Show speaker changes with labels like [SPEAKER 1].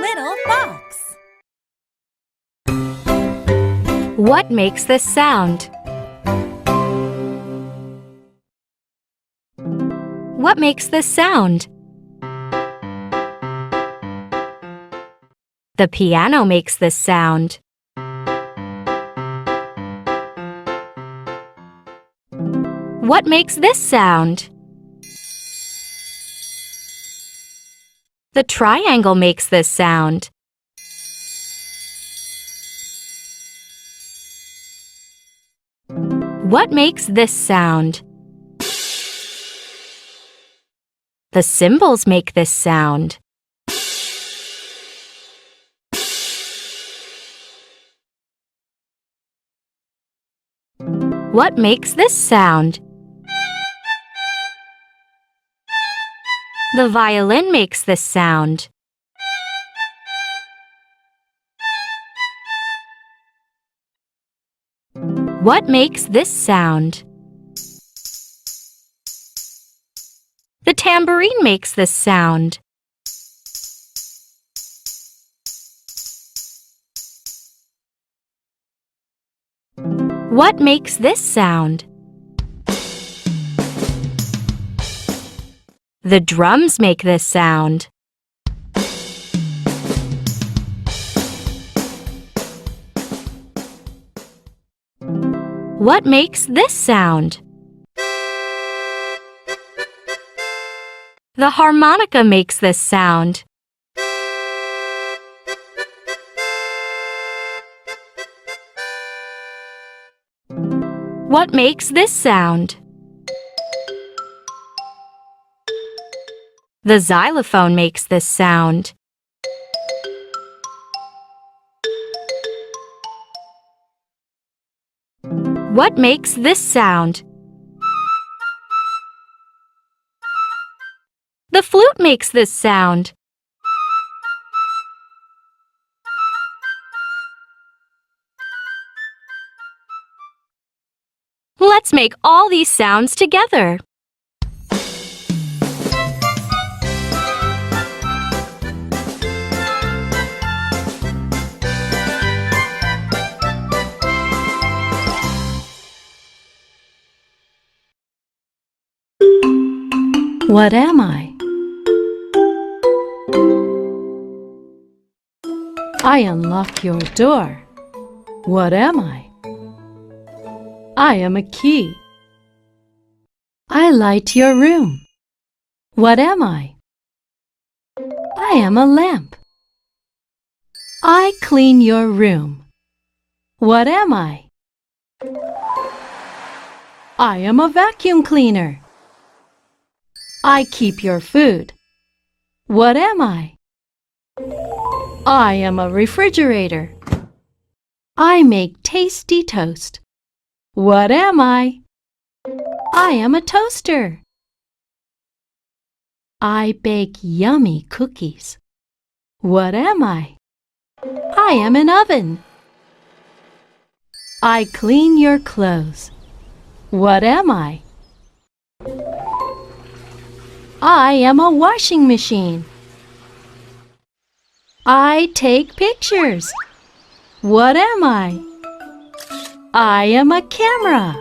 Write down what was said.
[SPEAKER 1] little fox.
[SPEAKER 2] What makes this sound? What makes this sound? The piano makes this sound. What makes this sound? The triangle makes this sound. What makes this sound? The cymbals make this sound. What makes this sound? The violin makes this sound. What makes this sound? The tambourine makes this sound. What makes this sound? The drums make this sound. What makes this sound? The harmonica makes this sound. What makes this sound? The xylophone makes this sound. What makes this sound? The flute makes this sound. Let's make all these sounds together.
[SPEAKER 3] What am I? I unlock your door. What am I? I am a key. I light your room. What am I? I am a lamp. I clean your room. What am I? I am a vacuum cleaner. I keep your food. What am I? I am a refrigerator. I make tasty toast. What am I? I am a toaster. I bake yummy cookies. What am I? I am an oven. I clean your clothes. What am I? I am a washing machine. I take pictures. What am I? I am a camera.